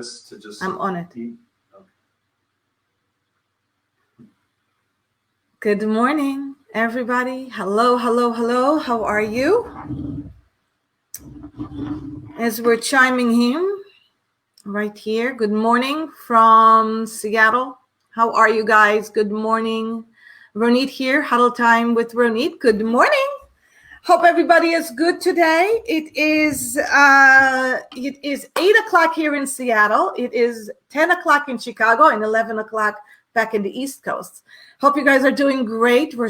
to just I'm on it. eat. Okay. Good morning, everybody. Hello, hello, hello. How are you? As we're chiming in right here. Good morning from Seattle. How are you guys? Good morning. Ronit here, Huddle Time with Ronit. Good morning. Hope everybody is good today. It is 8 o'clock here in Seattle. It is 10 o'clock in Chicago and 11 o'clock back in the East Coast. Hope you guys are doing great. I'm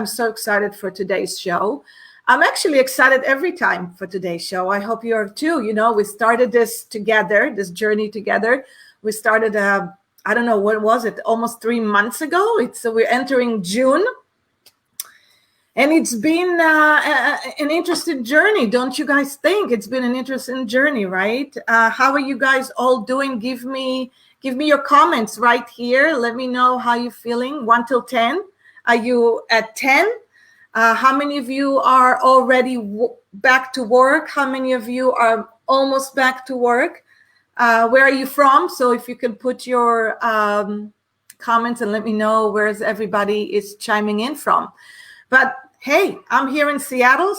so excited for today's show. I'm actually excited every time for today's show. I hope you are too. You know, we started this together, this journey together. We started, I don't know, what was it? Almost 3 months ago. So we're entering June. And it's been an interesting journey, don't you guys think? It's been an interesting journey, right? How are you guys all doing? Give me your comments right here. Let me know how you're feeling. 1 till 10. Are you at 10? How many of you are already back to work? How many of you are almost back to work? Where are you from? So if you can put your comments and let me know where everybody is chiming in from. But hey, I'm here in Seattle,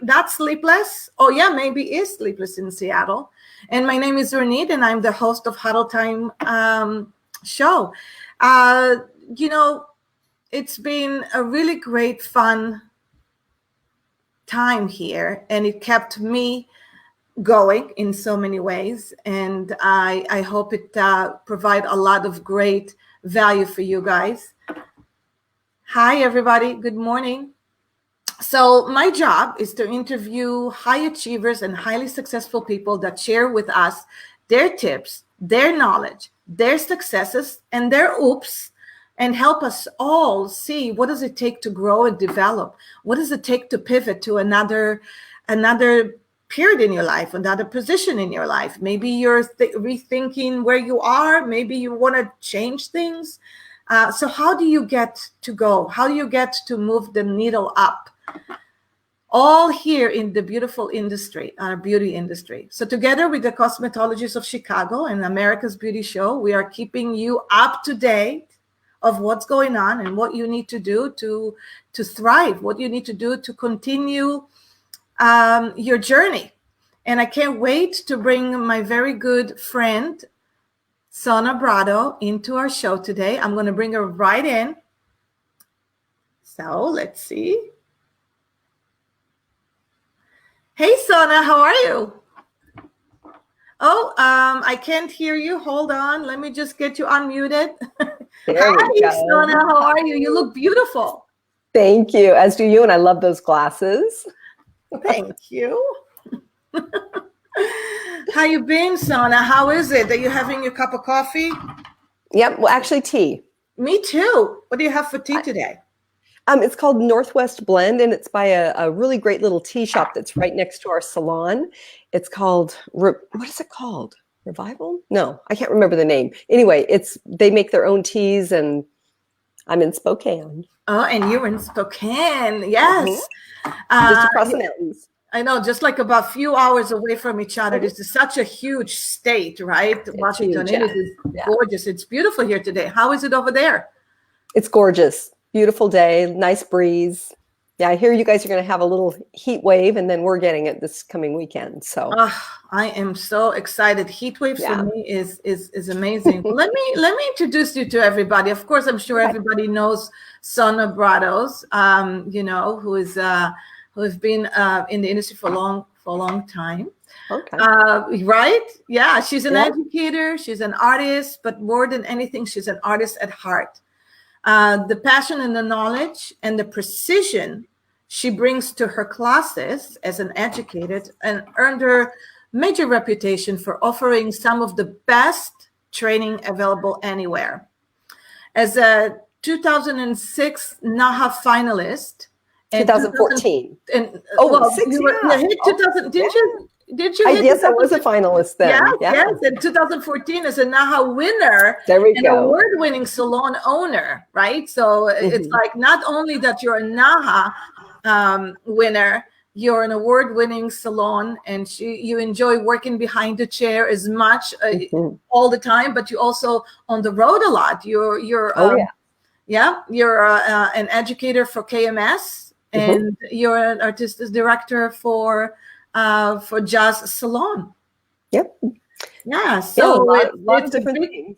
not sleepless. Oh yeah, maybe is sleepless in Seattle. And my name is Ronit, and I'm the host of Huddle Time show. You know, it's been a really great, fun time here, and it kept me going in so many ways. And I hope it provide a lot of great value for you guys. Hi, everybody. Good morning. So my job is to interview high achievers and highly successful people that share with us their tips, their knowledge, their successes, and their oops, and help us all see what does it take to grow and develop? What does it take to pivot to another period in your life, another position in your life? Maybe you're rethinking where you are. Maybe you want to change things. So how do you get to go? How do you get to move the needle up? All here in the beautiful industry, our beauty industry. So together with the Cosmetologists of Chicago and America's Beauty Show, we are keeping you up to date of what's going on and what you need to do to thrive, what you need to do to continue your journey. And I can't wait to bring my very good friend, Sonna Brado, into our show today. I'm going to bring her right in. So let's see. Hey, Sonna, how are you? Oh, I can't hear you. Hold on. Let me just get you unmuted. Hi, Sonna, how are you? You look beautiful. Thank you, as do you, and I love those glasses. Thank you. How you been, Sonna? How is it? Are you having your cup of coffee? Yep, well, actually tea. Me too. What do you have for tea today? It's called Northwest Blend, and it's by a really great little tea shop that's right next to our salon. It's called, what is it called? Revival? No, I can't remember the name. Anyway, they make their own teas, and I'm in Spokane. Oh, and you're in Spokane. Yes. Mm-hmm. Just across the mountains. I know, just like about a few hours away from each other. This is such a huge state, right? It's Washington huge, is gorgeous. It's beautiful here today. How is it over there? It's gorgeous. Beautiful day, nice breeze. Yeah, I hear you guys are going to have a little heat wave, and then we're getting it this coming weekend. So I am so excited. Heat waves for me is amazing. Let me introduce you to everybody. Of course, I'm sure everybody knows Sonna Brados, you know, who has been in the industry for a long time. Okay. Right? Yeah, she's an educator, she's an artist, but more than anything, she's an artist at heart. The passion and the knowledge and the precision she brings to her classes as an educator and earned her major reputation for offering some of the best training available anywhere. As a 2006 NAHA finalist. 2014. And, Did you? Yes, I was a finalist then. Yes. In 2014, as a NAHA winner, there we go. Award-winning salon owner, right? So it's like not only that you're a NAHA winner, you're an award-winning salon, and you enjoy working behind the chair as much all the time, but you also on the road a lot. You're you're an educator for KMS, and you're an artistic director for Jazz Salon. Yep. Yeah. So lot of different things.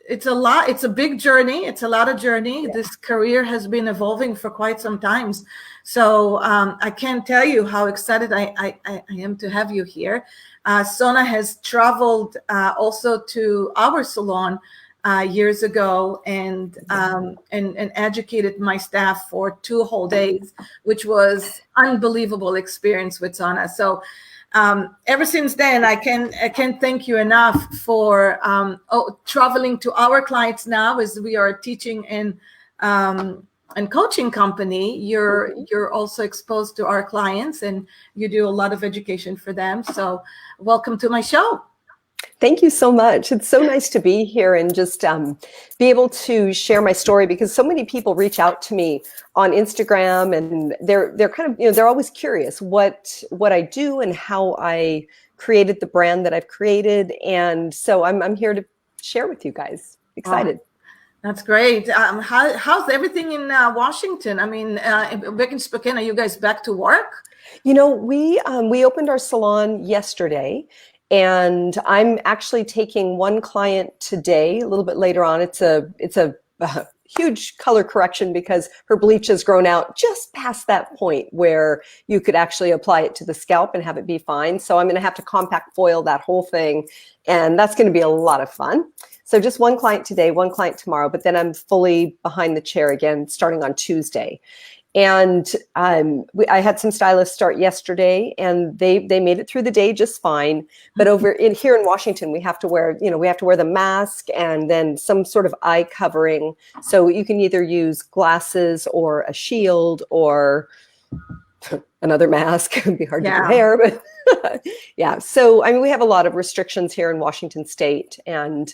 It's a lot. It's a big journey. It's a lot of journey. Yeah. This career has been evolving for quite some time. So I can't tell you how excited I am to have you here. Sonna has traveled also to our salon years ago and educated my staff for 2 whole days, which was unbelievable experience with Sonna. So ever since then, I can't thank you enough for traveling to our clients now as we are teaching and coaching company. You're also exposed to our clients, and you do a lot of education for them. So welcome to my show. Thank you so much. It's so nice to be here and just be able to share my story, because so many people reach out to me on Instagram, and they're kind of, they're always curious what I do and how I created the brand that I've created. And so I'm here to share with you guys. Excited. That's great. How's everything in Washington? I mean, back in Spokane, are you guys back to work? We opened our salon yesterday. And I'm actually taking one client today, a little bit later on. It's a huge color correction because her bleach has grown out just past that point where you could actually apply it to the scalp and have it be fine. So I'm going to have to compact foil that whole thing, and that's going to be a lot of fun. So just one client today, one client tomorrow, but then I'm fully behind the chair again starting on Tuesday. And I had some stylists start yesterday, and they made it through the day just fine. But here in Washington, we have to wear the mask and then some sort of eye covering. So you can either use glasses or a shield or another mask. It'd be hard to do hair, but yeah. So I mean, we have a lot of restrictions here in Washington State, and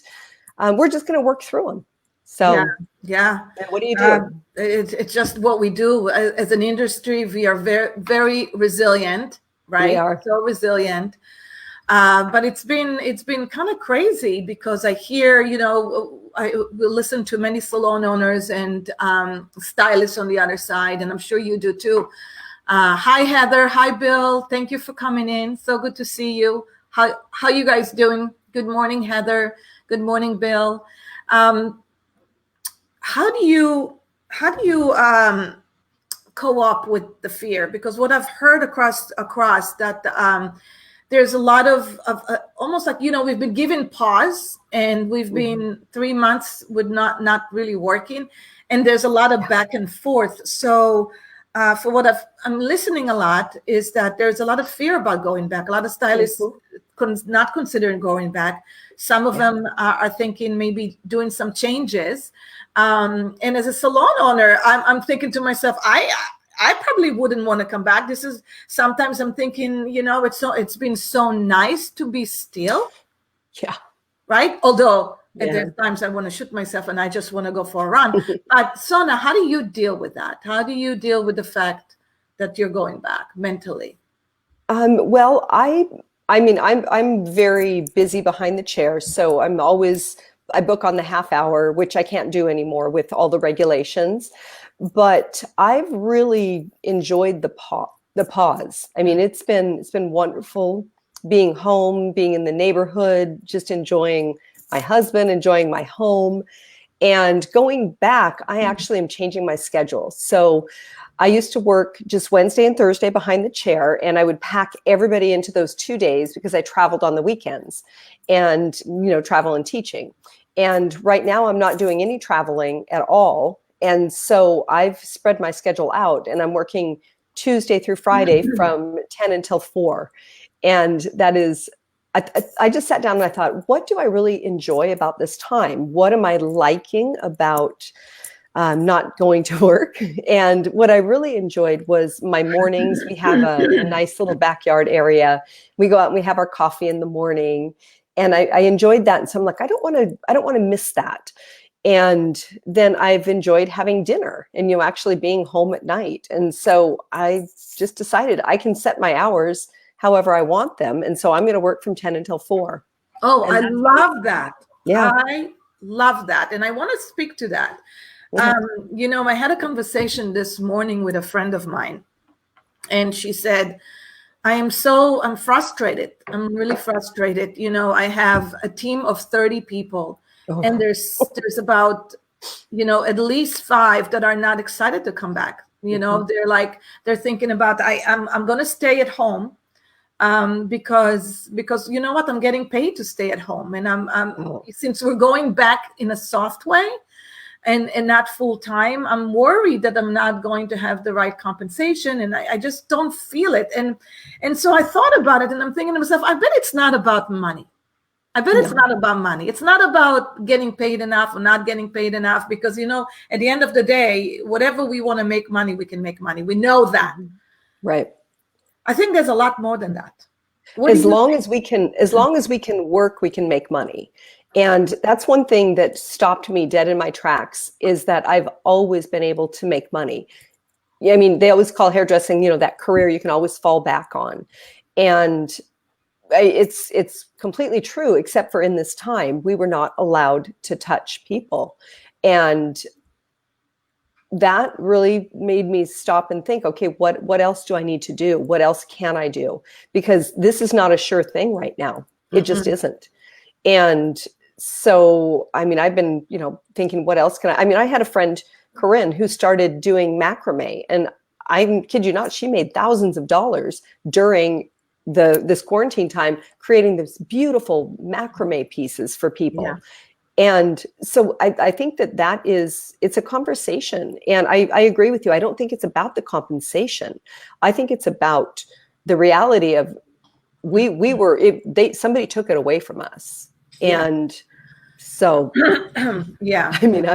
we're just going to work through them. So yeah. What do you do? It's just what we do as an industry. We are very, very resilient, right? We are so resilient. But it's been kind of crazy because I hear, I will listen to many salon owners and stylists on the other side, and I'm sure you do too. Hi, Heather. Hi, Bill. Thank you for coming in. So good to see you. How you guys doing? Good morning, Heather. Good morning, Bill. How do you co-op with the fear? Because what I've heard across that there's a lot of almost like, we've been given pause, and we've been 3 months with not really working, and there's a lot of back and forth. So for what I'm listening a lot is that there's a lot of fear about going back. A lot of stylists not considering going back. Some of them are thinking maybe doing some changes. And as a salon owner, I'm thinking to myself, I probably wouldn't want to come back. Sometimes I'm thinking, it's been so nice to be still. Yeah. Right. Although there's times I want to shoot myself and I just want to go for a run. But Sonna, how do you deal with that? How do you deal with the fact that you're going back mentally? Well, I'm very busy behind the chair, so I book on the half hour, which I can't do anymore with all the regulations. But I've really enjoyed the pause. I mean, it's been wonderful being home, being in the neighborhood, just enjoying my husband, enjoying my home. And going back, I actually am changing my schedule. So I used to work just Wednesday and Thursday behind the chair, and I would pack everybody into those 2 days because I traveled on the weekends and, travel and teaching. And right now I'm not doing any traveling at all. And so I've spread my schedule out, and I'm working Tuesday through Friday from 10 until 4. And that is, I just sat down and I thought, what do I really enjoy about this time? What am I liking about not going to work? And what I really enjoyed was my mornings. We have a nice little backyard area. We go out and we have our coffee in the morning, and I enjoyed that. And so I'm like, I don't want to miss that. And then I've enjoyed having dinner and, actually being home at night. And so I just decided I can set my hours however I want them. And so I'm going to work from 10 until 4. Oh, And I love that. Yeah. I love that. And I want to speak to that. I had a conversation this morning with a friend of mine, and she said, I'm frustrated. I'm really frustrated. I have a team of 30 people, and there's about, at least 5 that are not excited to come back. They're thinking about, I'm going to stay at home because you know what, I'm getting paid to stay at home, and since we're going back in a soft way and not full time, I'm worried that I'm not going to have the right compensation, and I just don't feel it. And so I thought about it, and I'm thinking to myself, I bet it's not about money. It's not about money. It's not about getting paid enough or not getting paid enough, because at the end of the day, whatever we want to make money, we can make money. We know that. Right. I think there's a lot more than that. As long as we can work, we can make money. And that's one thing that stopped me dead in my tracks, is that I've always been able to make money. I mean, they always call hairdressing, that career you can always fall back on. And it's completely true, except for in this time, we were not allowed to touch people. And that really made me stop and think, okay, what else do I need to do? What else can I do? Because this is not a sure thing right now. It just isn't. And so, I mean, I've been, thinking, what else can I had a friend, Corinne, who started doing macrame, and I kid you not, she made thousands of dollars during this quarantine time, creating this beautiful macrame pieces for people. Yeah. And so I think it's a conversation. And I agree with you. I don't think it's about the compensation. I think it's about the reality of somebody took it away from us. Yeah. And so, yeah, I mean,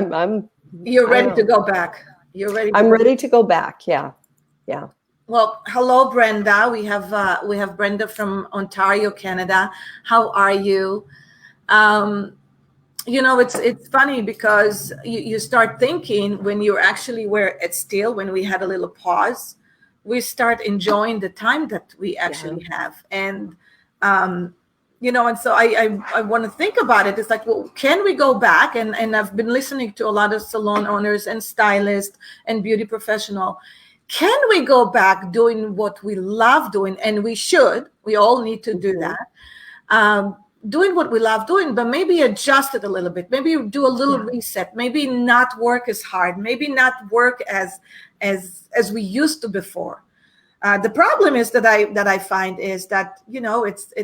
you're ready to go back. I'm ready to go back. Yeah. Yeah. Well, hello, Brenda. We have Brenda from Ontario, Canada. How are you? It's funny because you start thinking, when you actually were at Steel, when we had a little pause, we start enjoying the time that we actually have. And, and so I want to think about it. It's like, well, can we go back? And I've been listening to a lot of salon owners and stylists and beauty professional. Can we go back doing what we love doing? And we should. We all need to do that. Doing what we love doing, but maybe adjust it a little bit. Maybe do a little reset. Maybe not work as hard. Maybe not work as we used to before. The problem is that I find is that it's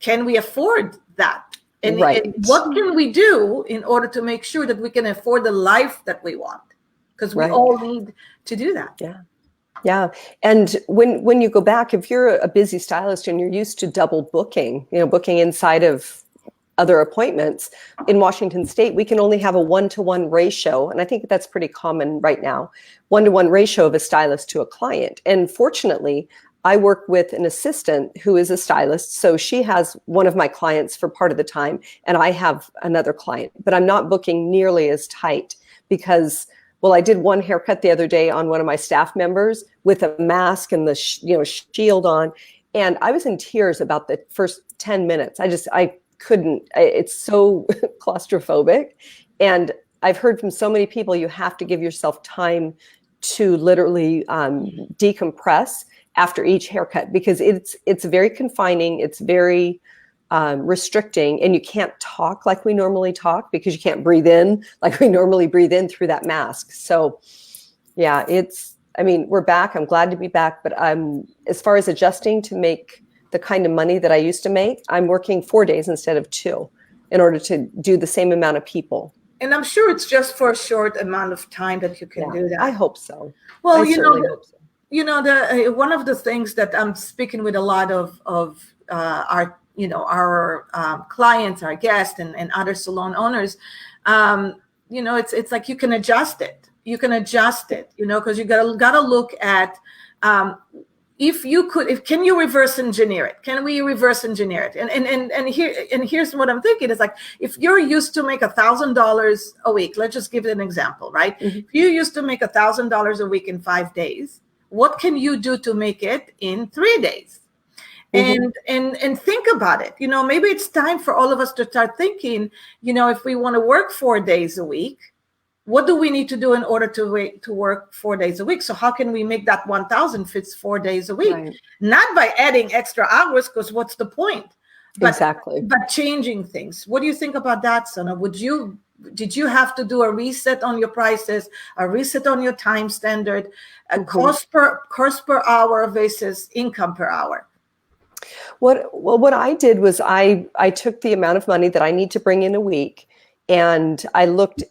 can we afford that? And what can we do in order to make sure that we can afford the life that we want? Because we all need to do that. Yeah. Yeah. And when you go back, if you're a busy stylist and you're used to double booking, booking inside of other appointments, in Washington State, we can only have a 1-to-1 ratio. And I think that's pretty common right now, 1-to-1 ratio of a stylist to a client. And fortunately, I work with an assistant who is a stylist. So she has one of my clients for part of the time, and I have another client, but I'm not booking nearly as tight because, well, I did one haircut the other day on one of my staff members with a mask and the shield on, and I was in tears about the first 10 minutes. I couldn't. It's so claustrophobic, and I've heard from so many people, you have to give yourself time to literally decompress after each haircut, because it's very confining. It's very restricting, and you can't talk like we normally talk because you can't breathe in like we normally breathe in through that mask. So yeah, we're back. I'm glad to be back, but as far as adjusting to make the kind of money that I used to make, I'm working 4 days instead of 2 in order to do the same amount of people. And I'm sure it's just for a short amount of time that you can do that. I hope so. Well, I certainly hope so. One of the things that I'm speaking with a lot of our clients, our guests, and other salon owners, it's like you can adjust it. You can adjust it, because you gotta look at if you could, can you reverse engineer it? Can we reverse engineer it? And here's what I'm thinking is like, if you're used to make $1,000 a week, let's just give it an example, right? Mm-hmm. If you used to make $1,000 a week in 5 days, what can you do to make it in 3 days? Mm-hmm. And think about it. Maybe it's time for all of us to start thinking, if we want to work 4 days a week, what do we need to do in order to work 4 days a week? So how can we make that 1,000 fits 4 days a week? Right. Not by adding extra hours, because what's the point? Exactly. But changing things. What do you think about that, Sonna? Did you have to do a reset on your prices, a reset on your time standard, a cost per hour versus income per hour? What I did was I took the amount of money that I need to bring in a week, and I looked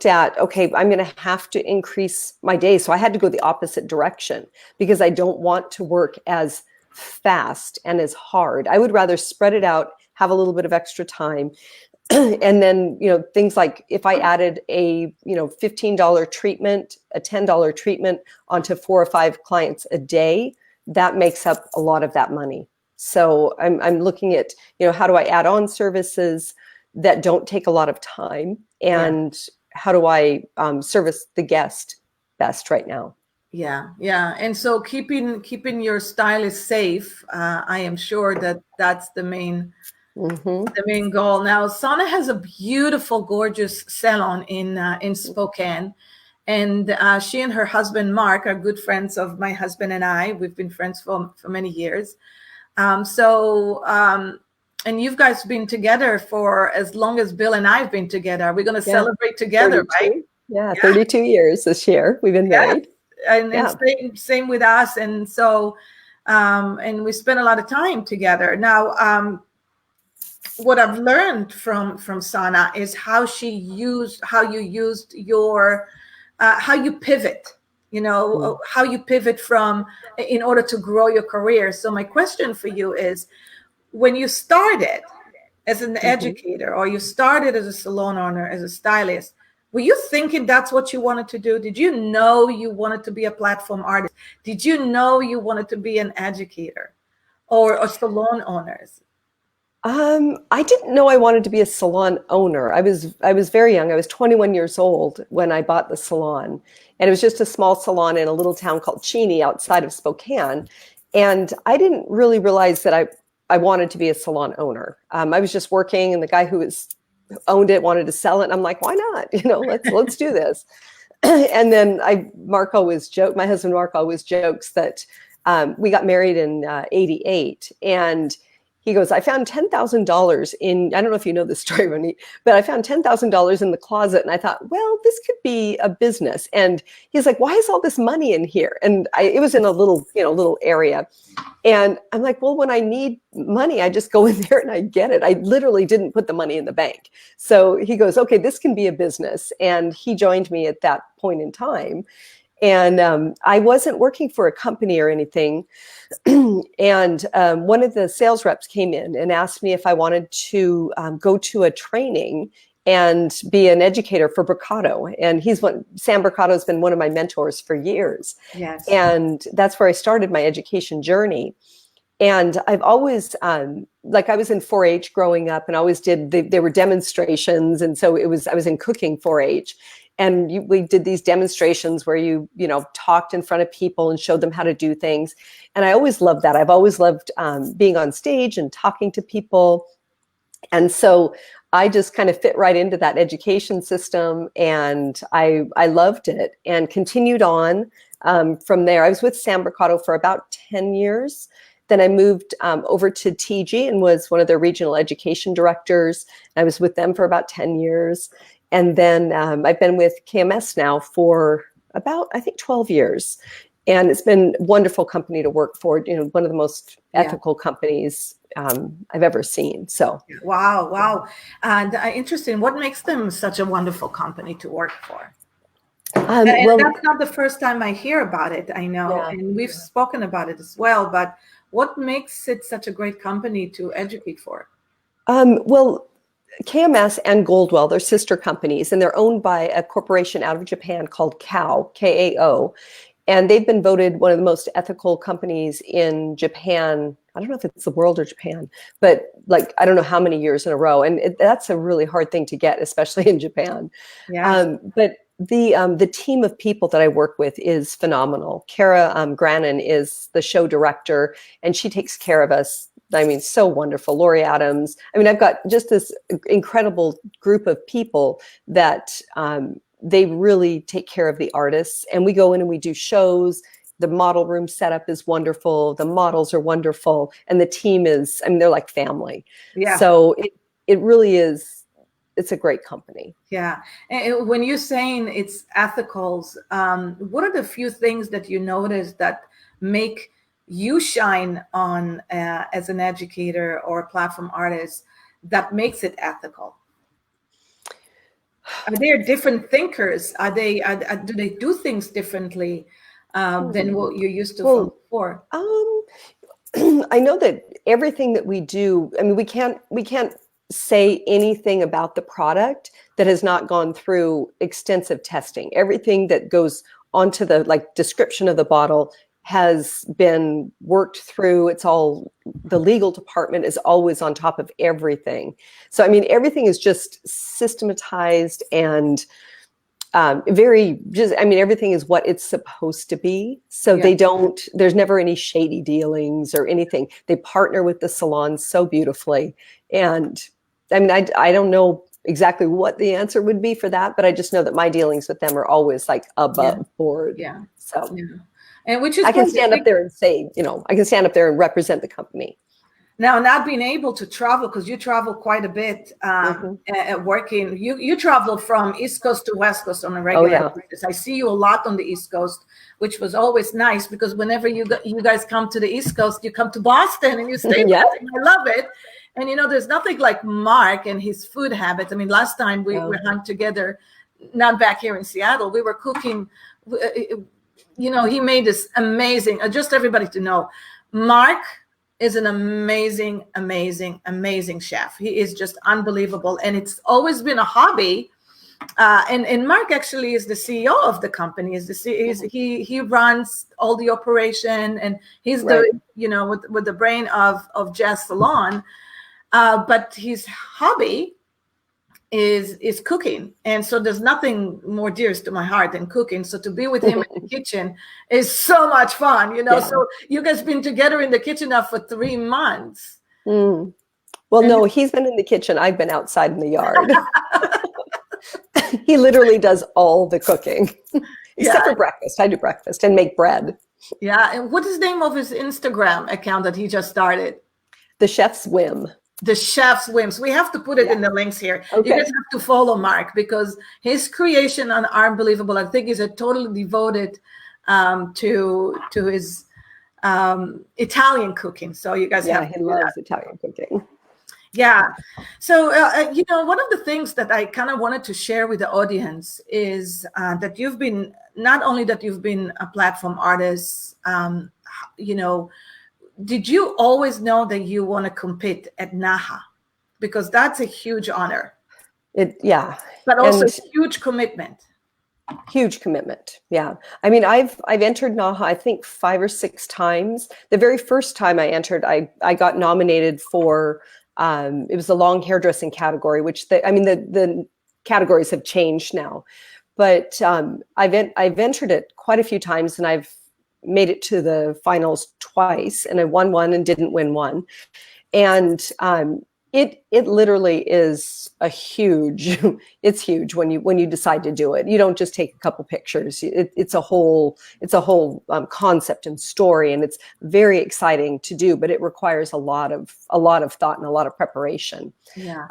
at, okay, I'm going to have to increase my days. So I had to go the opposite direction, because I don't want to work as fast and as hard. I would rather spread it out, have a little bit of extra time. And then, things like if I added a, $15 treatment, a $10 treatment onto 4 or 5 clients a day, that makes up a lot of that money. So I'm looking at, how do I add on services that don't take a lot of time, and how do I service the guest best right now? Yeah. And so keeping your stylist safe, I am sure that's the main goal. Now, Sonna has a beautiful, gorgeous salon in Spokane, and she and her husband Mark are good friends of my husband and I. We've been friends for many years. And you guys been together for as long as Bill and I have been together. We're going to celebrate together, 32. right? Yeah, 32 years this year. We've been married. And same with us. And so, and we spent a lot of time together. Now, what I've learned from Sonna is how you pivot, how you pivot in order to grow your career. So my question for you is, when you started as an educator, or you started as a salon owner, as a stylist, were you thinking that's what you wanted to do? Did you know you wanted to be a platform artist? Did you know you wanted to be an educator or a salon owners? I didn't know I wanted to be a salon owner. I was very young. I was 21 years old when I bought the salon, and it was just a small salon in a little town called Cheney outside of Spokane. And I didn't really realize that I wanted to be a salon owner. I was just working, and the guy who owned it wanted to sell it. And I'm like, why not? Let's do this. And then my husband Mark always jokes that we got married in '88, and he goes, I found $10,000 I don't know if you know this story, Ronit, but I found $10,000 in the closet. And I thought, well, this could be a business. And he's like, why is all this money in here? And it was in a little area. And I'm like, well, when I need money, I just go in there and I get it. I literally didn't put the money in the bank. So he goes, okay, this can be a business. And he joined me at that point in time. And I wasn't working for a company or anything. And one of the sales reps came in and asked me if I wanted to go to a training and be an educator for Bricado. And Sam Bricado has been one of my mentors for years. Yes. And that's where I started my education journey. And I've always, I was in 4-H growing up, and always there were demonstrations. And so I was in cooking 4-H. And we did these demonstrations where you talked in front of people and showed them how to do things. And I always loved that. I've always loved being on stage and talking to people. And so I just kind of fit right into that education system, and I loved it and continued on from there. I was with Sam Bricado for about 10 years. Then I moved over to TG and was one of their regional education directors. I was with them for about 10 years. And then I've been with KMS now for about, I think, 12 years. And it's been a wonderful company to work for, one of the most ethical companies I've ever seen. So. Wow. And interesting. What makes them such a wonderful company to work for? And that's not the first time I hear about it, I know. Yeah. And we've spoken about it as well. But what makes it such a great company to educate for? KMS and Goldwell, they're sister companies, and they're owned by a corporation out of Japan called KAO. And they've been voted one of the most ethical companies in Japan. I don't know if it's the world or Japan, but like, I don't know how many years in a row. And that's a really hard thing to get, especially in Japan. Yes. But the team of people that I work with is phenomenal. Kara Grannon is the show director, and she takes care of us. I mean, so wonderful. Lori Adams. I mean, I've got just this incredible group of people that they really take care of the artists. And we go in and we do shows. The model room setup is wonderful. The models are wonderful. And the team is, I mean, they're like family. Yeah. So it really is, it's a great company. Yeah. And when you're saying it's ethicals, what are the few things that you notice that make you shine on as an educator or a platform artist that makes it ethical? Are there different thinkers? Are they do they do things differently than what you're used to from before? I know that everything that we do, I mean, we can't say anything about the product that has not gone through extensive testing. Everything that goes onto the like description of the bottle has been worked through. It's all, the legal department is always on top of everything. So, I mean, everything is just systematized and everything is what it's supposed to be. So they don't, there's never any shady dealings or anything. They partner with the salons so beautifully. And I mean, I don't know exactly what the answer would be for that, but I just know that my dealings with them are always like above board. Yeah. So. Yeah. And which is I can stand up there and say, I can stand up there and represent the company. Now, not being able to travel, because you travel quite a bit at working, you travel from East Coast to West Coast on a regular basis. I see you a lot on the East Coast, which was always nice because whenever you guys come to the East Coast, you come to Boston and you stay. I love it. And, there's nothing like Mark and his food habits. I mean, last time we hung together, not back here in Seattle, we were cooking. He made this amazing, just everybody to know, Mark is an amazing, amazing, amazing chef. He is just unbelievable. And it's always been a hobby. And Mark actually is the CEO of the company. He runs all the operation, and he's with the brain of Jazz Salon. But his hobby is cooking, and so there's nothing more dearest to my heart than cooking. So to be with him in the kitchen is so much fun, So you guys been together in the kitchen now for 3 months. Well, no, he's been in the kitchen. I've been outside in the yard. He literally does all the cooking, except for breakfast. I do breakfast and make bread. Yeah, and what is the name of his Instagram account that he just started? The Chef's Whim. The Chef's Whims. We have to put it in the links here. Okay. You guys have to follow Mark because his creation are unbelievable. I think he's totally devoted to his Italian cooking. So you guys have to he loves Italian cooking. Yeah. So, one of the things that I kind of wanted to share with the audience is that you've been a platform artist, did you always know that you want to compete at NAHA? Because that's a huge honor. But also a huge commitment. Huge commitment. Yeah. I mean, I've entered NAHA, I think 5 or 6 times. The very first time I entered, I got nominated for, it was the long hairdressing category, which the categories have changed now. But I've entered it quite a few times, and I've made it to the finals twice, and I won one and didn't win one. And it literally is it's huge when you decide to do it. You don't just take a couple pictures. It's a whole concept and story, and it's very exciting to do, but it requires a lot of thought and a lot of preparation. Yeah.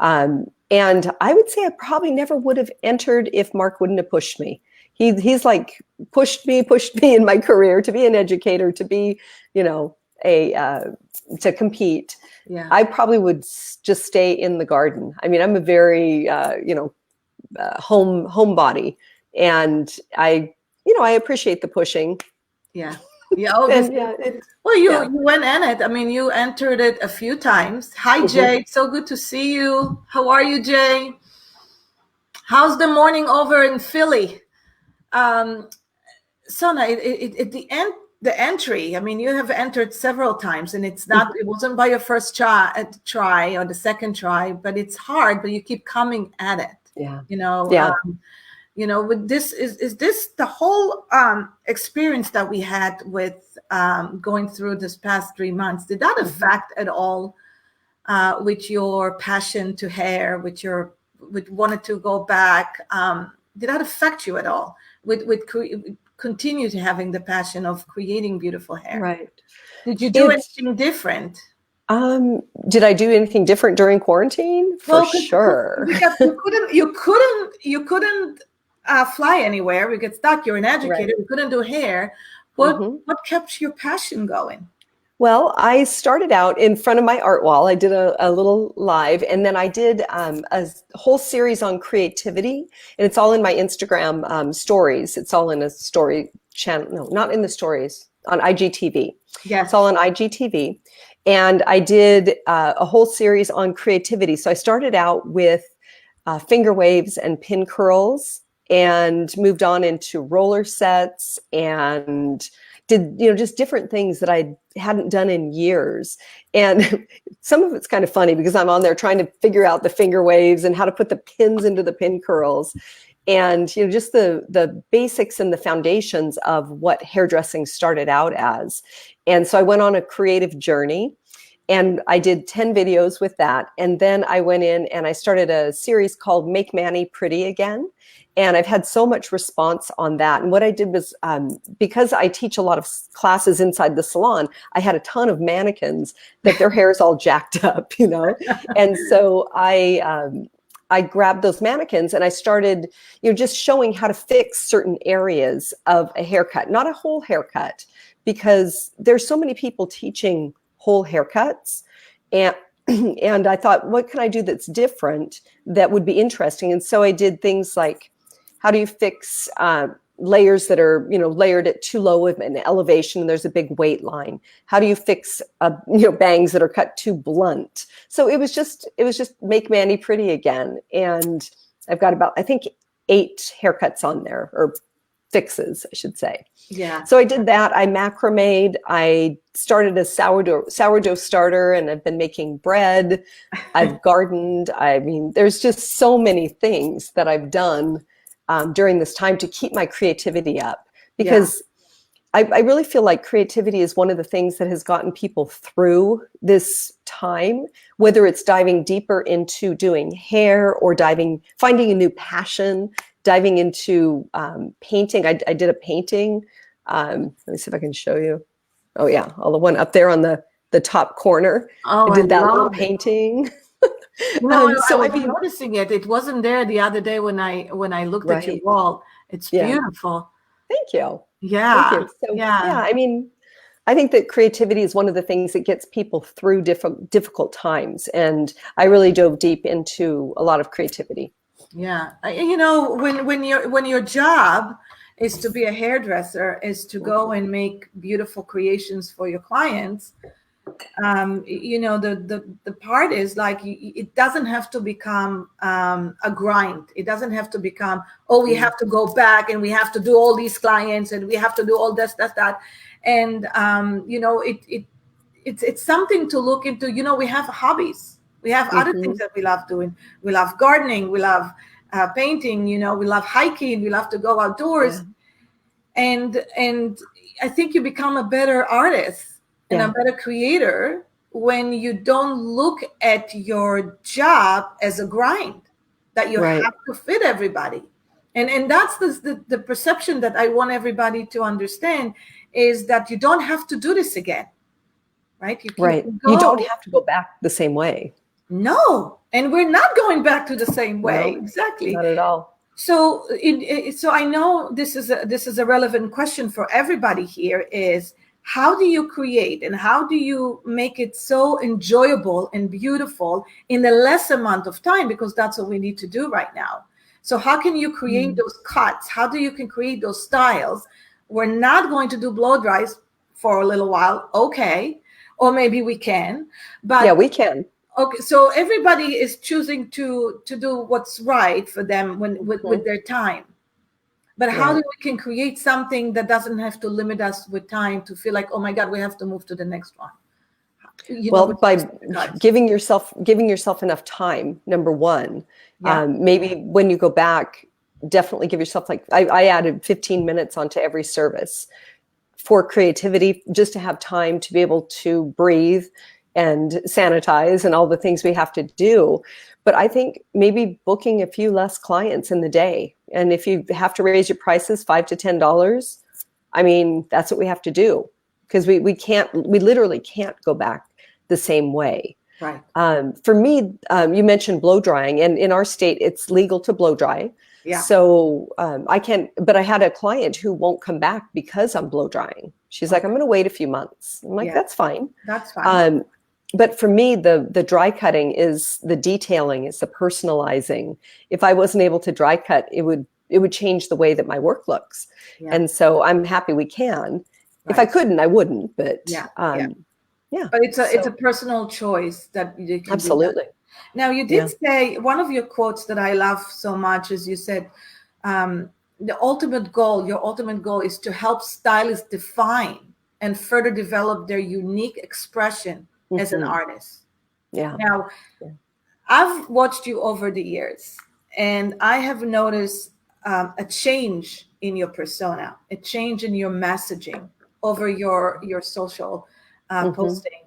And I would say I probably never would have entered if Mark wouldn't have pushed me. He's like pushed me in my career to be an educator, to be, to compete. Yeah. I probably would just stay in the garden. I mean, I'm a very, homebody, and I appreciate the pushing. Yeah. Yeah. You went in it. I mean, you entered it a few times. Hi, Jay. It's so good to see you. How are you, Jay? How's the morning over in Philly? Sonna, at the end, the entry, I mean, you have entered several times, and it wasn't by your first try or the second try, but it's hard, but you keep coming at it. Yeah. You know, Yeah. With this, is this the whole experience that we had with going through this past 3 months? Did that affect at all with your passion to hair, with wanted to go back? Did that affect you at all? With continue to having the passion of creating beautiful hair? Right. Did you do anything different? Did I do anything different during quarantine? For sure. Because you couldn't fly anywhere. We get stuck. You're an educator. Right. You couldn't do hair. What kept your passion going? Well, I started out in front of my art wall. I did a little live, and then I did a whole series on creativity, and it's all in my Instagram stories. It's all in a story channel. No, not in the stories, on IGTV. Yes. It's all on IGTV. And I did a whole series on creativity. So I started out with finger waves and pin curls, and moved on into roller sets, and did, just different things that I hadn't done in years. And some of it's kind of funny because I'm on there trying to figure out the finger waves and how to put the pins into the pin curls, and just the basics and the foundations of what hairdressing started out as. And so I went on a creative journey, and I did 10 videos with that. And then I went in and I started a series called Make Manny Pretty Again. And I've had so much response on that. And what I did was, because I teach a lot of classes inside the salon, I had a ton of mannequins that their hair is all jacked up, And so I grabbed those mannequins and I started, just showing how to fix certain areas of a haircut, not a whole haircut, because there's so many people teaching whole haircuts. And I thought, what can I do that's different that would be interesting? And so I did things like, how do you fix layers that are, layered at too low of an elevation and there's a big weight line? How do you fix, bangs that are cut too blunt? So it was just Make Manny Pretty Again. And I've got about, I think, 8 haircuts on there, or fixes, I should say. Yeah. So I did that. I macrameed. I started a sourdough starter, and I've been making bread. I've gardened. I mean, there's just so many things that I've done during this time to keep my creativity up, because I really feel like creativity is one of the things that has gotten people through this time, whether it's diving deeper into doing hair or finding a new passion, diving into painting. I did a painting. Let me see if I can show you. Oh yeah, all the one up there on the top corner. Oh, I did that little it. painting. So I was noticing it. It wasn't there the other day when I looked at your wall. It's beautiful. Thank you. Yeah. Thank you. So, I mean, I think that creativity is one of the things that gets people through difficult times, and I really dove deep into a lot of creativity. Yeah, when your job is to be a hairdresser, is to go and make beautiful creations for your clients. The part is like, it doesn't have to become a grind. It doesn't have to become, we have to go back and we have to do all these clients and we have to do all this, that. And, it's something to look into. We have hobbies. We have other things that we love doing. We love gardening. We love painting. We love hiking. We love to go outdoors. Yeah. And I think you become a better artist and a better creator when you don't look at your job as a grind, that you have to fit everybody. And that's the perception that I want everybody to understand, is that you don't have to do this again, right? You don't have to go back the same way. No, and we're not going back to the same way. No, exactly. Not at all. So, so I know this is a relevant question for everybody here, is how do you create and how do you make it so enjoyable and beautiful in a less amount of time? Because that's what we need to do right now. So how can you create those cuts? How do you can create those styles? We're not going to do blow dries for a little while. Okay. Or maybe we can. But yeah, we can. Okay. So everybody is choosing to do what's right for them with their time. But how Right. do we can create something that doesn't have to limit us with time to feel like, oh my God, we have to move to the next one. Well, With by regards. giving yourself enough time, number one. Yeah. Maybe when you go back, definitely give yourself, like, I added 15 minutes onto every service for creativity, just to have time to be able to breathe and sanitize and all the things we have to do. But I think maybe booking a few less clients in the day. And if you have to raise your prices $5 to $10, I mean, that's what we have to do, because we literally can't go back the same way. Right. For me, you mentioned blow drying, and in our state, it's legal to blow dry. Yeah. So I can't, but I had a client who won't come back because I'm blow drying. She's like, I'm going to wait a few months. I'm like, Yeah. that's fine. That's fine. But for me, the dry cutting is the detailing, is the personalizing. If I wasn't able to dry cut, it would change the way that my work looks. Yeah. And so I'm happy we can. If I couldn't, I wouldn't. But yeah. But it's a personal choice that you can absolutely. do that. Now, you did say, one of your quotes that I love so much is, you said, your ultimate goal is to help stylists define and further develop their unique expression as an artist. Yeah. Now, I've watched you over the years, and I have noticed a change in your persona, a change in your messaging over your social posting.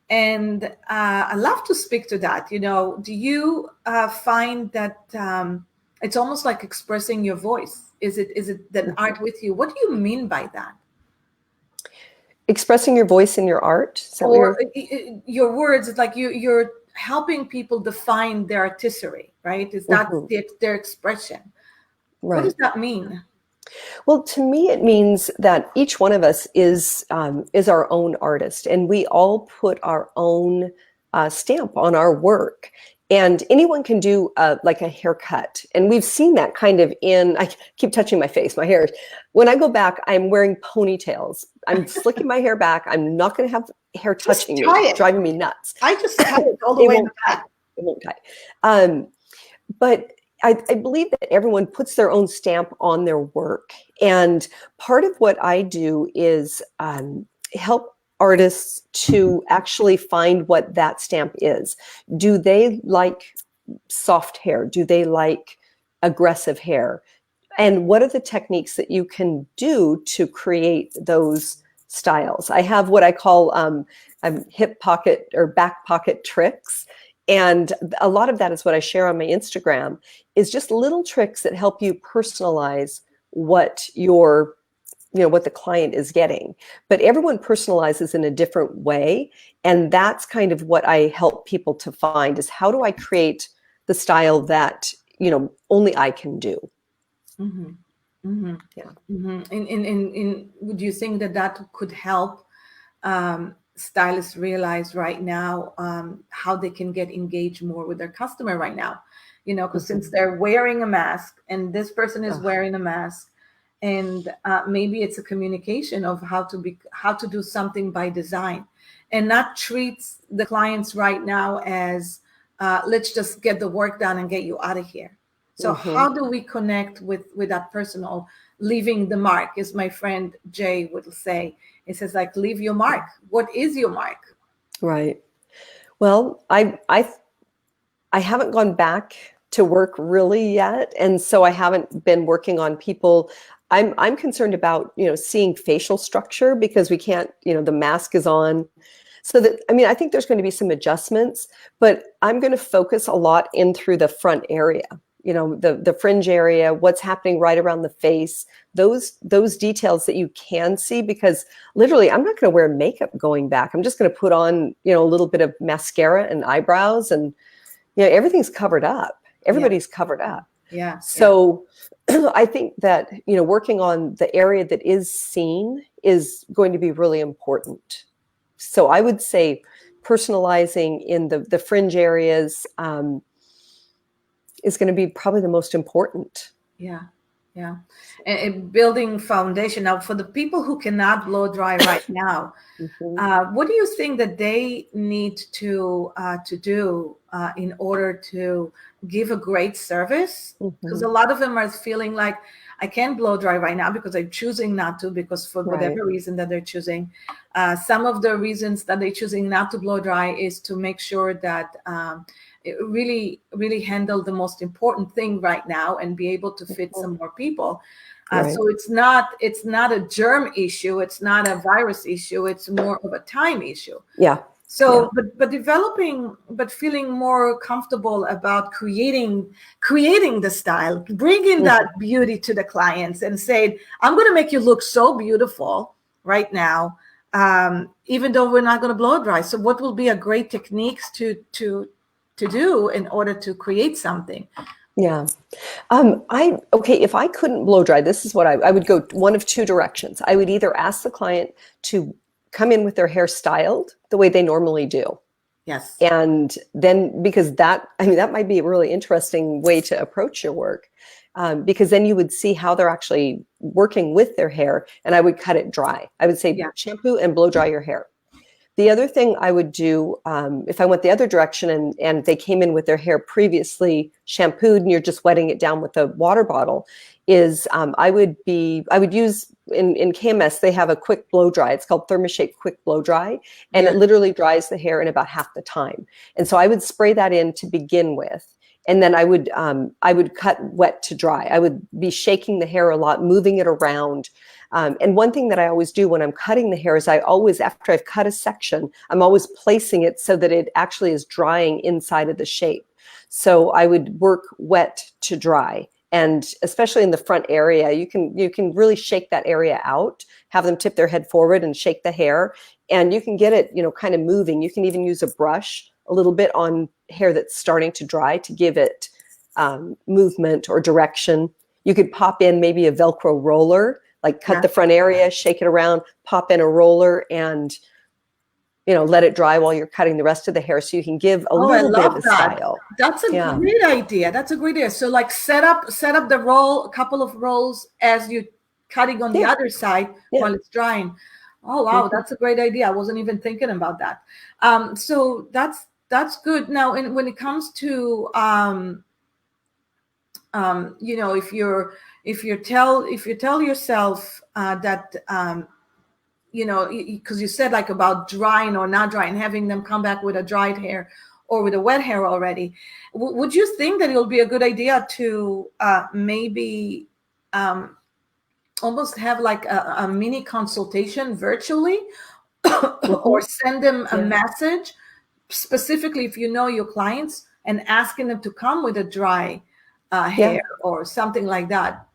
And I love to speak to that. Do you find that it's almost like expressing your voice? Is it that art with you? What do you mean by that? Expressing your voice in your art? Or your words, it's like you're helping people define their artistry, right? Is that their expression? Right. What does that mean? Well, to me, it means that each one of us is our own artist, and we all put our own stamp on our work. And anyone can do like a haircut. And we've seen that kind of I keep touching my face, my hair. When I go back, I'm wearing ponytails. I'm slicking my hair back. I'm not going to have hair touching me. It's driving me nuts. I just tie it all the way back. It won't tie. But I believe that everyone puts their own stamp on their work. And part of what I do is help artists to actually find what that stamp is. Do they like soft hair? Do they like aggressive hair? And what are the techniques that you can do to create those styles? I have what I call hip pocket or back pocket tricks. And a lot of that is what I share on my Instagram, is just little tricks that help you personalize what what the client is getting. But everyone personalizes in a different way. And that's kind of what I help people to find, is how do I create the style that, only I can do. Yeah. Would you think that could help stylists realize right now how they can get engaged more with their customer right now? Because since they're wearing a mask, and this person is wearing a mask, and maybe it's a communication of how to do something by design, and not treat the clients right now as let's just get the work done and get you out of here. So how do we connect with that personal leaving the mark, as my friend Jay would say? It says, like, leave your mark. What is your mark? Right. Well, I haven't gone back to work really yet, and so I haven't been working on people. I'm concerned about seeing facial structure, because we can't, the mask is on. So that, I think there's going to be some adjustments, but I'm going to focus a lot in through the front area. The fringe area, what's happening right around the face, those details that you can see, because literally I'm not going to wear makeup going back. I'm just going to put on, a little bit of mascara and eyebrows, and, everything's covered up. Everybody's covered up. Yeah. So I think that, working on the area that is seen is going to be really important. So I would say personalizing in the fringe areas, is going to be probably the most important. Yeah. And building foundation. Now, for the people who cannot blow dry right now, what do you think that they need to do in order to give a great service. Because Mhm. a lot of them are feeling like, I can't blow dry right now because I'm choosing not to, because for whatever reason that they're choosing. Some of the reasons that they're choosing not to blow dry is to make sure that it really handle the most important thing right now and be able to fit some more people. Right. So it's not a germ issue, it's not a virus issue, it's more of a time issue. Yeah. So, but feeling more comfortable about creating the style, bringing that beauty to the clients, and saying, "I'm going to make you look so beautiful right now, even though we're not going to blow dry." So, what will be a great techniques to do in order to create something? Yeah. If I couldn't blow dry, this is what I would go one of two directions. I would either ask the client to come in with their hair styled the way they normally do. Yes. And then, because that might be a really interesting way to approach your work, because then you would see how they're actually working with their hair, and I would cut it dry. I would say shampoo and blow dry your hair. The other thing I would do, if I went the other direction and they came in with their hair previously shampooed and you're just wetting it down with a water bottle, is I would use in KMS, they have a quick blow dry. It's called ThermoShape Quick Blow Dry, and it literally dries the hair in about half the time. And so I would spray that in to begin with. And then I would cut wet to dry. I would be shaking the hair a lot, moving it around. And one thing that I always do when I'm cutting the hair is after I've cut a section, I'm always placing it so that it actually is drying inside of the shape. So I would work wet to dry. And especially in the front area, you can really shake that area out, have them tip their head forward and shake the hair. And you can get it, kind of moving. You can even use a brush a little bit on hair that's starting to dry to give it movement or direction. You could pop in maybe a Velcro roller, like cut the front area, shake it around, pop in a roller, and let it dry while you're cutting the rest of the hair, so you can give a little bit of a style. That's a great idea. That's a great idea. So like set up the roll, a couple of rolls as you're cutting on the other side while it's drying. Oh wow, that's a great idea. I wasn't even thinking about that. So that's good. Now, when it comes to if you tell yourself that because you said like about drying or not drying, having them come back with a dried hair or with a wet hair already, would you think that it will be a good idea to maybe almost have like a mini consultation virtually or send them a message specifically if you know your clients and asking them to come with a dry hair or something like that?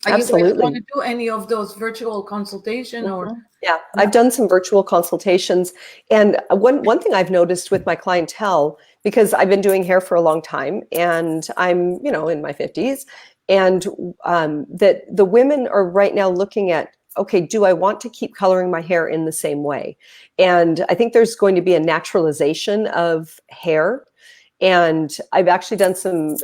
Are you guys going to do any of those virtual consultation or? Yeah, I've done some virtual consultations. And one thing I've noticed with my clientele, because I've been doing hair for a long time and I'm, in my 50s, and that the women are right now looking at, okay, do I want to keep coloring my hair in the same way? And I think there's going to be a naturalization of hair. And I've actually done some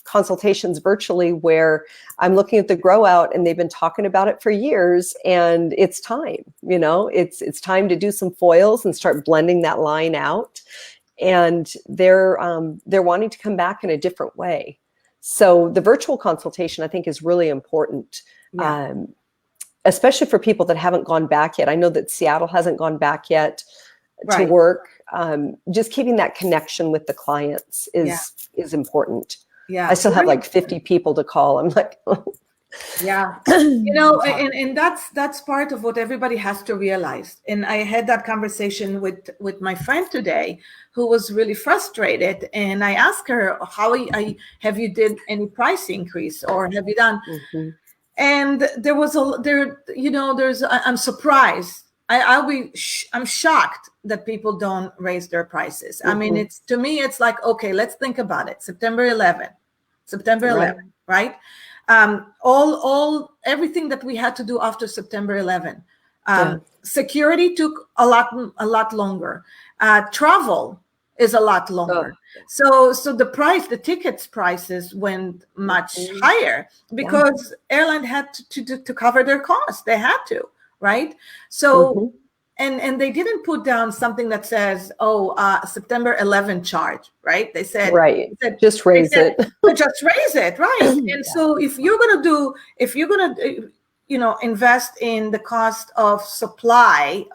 consultations virtually where I'm looking at the grow out, and they've been talking about it for years, and it's time, it's time to do some foils and start blending that line out. And they're wanting to come back in a different way. So the virtual consultation, I think, is really important, especially for people that haven't gone back yet. I know that Seattle hasn't gone back yet to work. Just keeping that connection with the clients is important. Yeah, I still have like 50 people to call. I'm like, and that's part of what everybody has to realize. And I had that conversation with my friend today, who was really frustrated. And I asked her, how have you did any price increase, or have you done? And there was I'm surprised. I'm shocked that people don't raise their prices. I mean, to me, it's like, okay, let's think about it. September 11th, right? Everything that we had to do after September 11th. Security took a lot longer. Travel is a lot longer. So the tickets prices went much higher because airline had to cover their costs. They had to. Right. So, and they didn't put down something that says, oh, September 11 charge, right? They said, Right. Just raise it. just raise it, right? And so if you're going to invest in the cost of supplying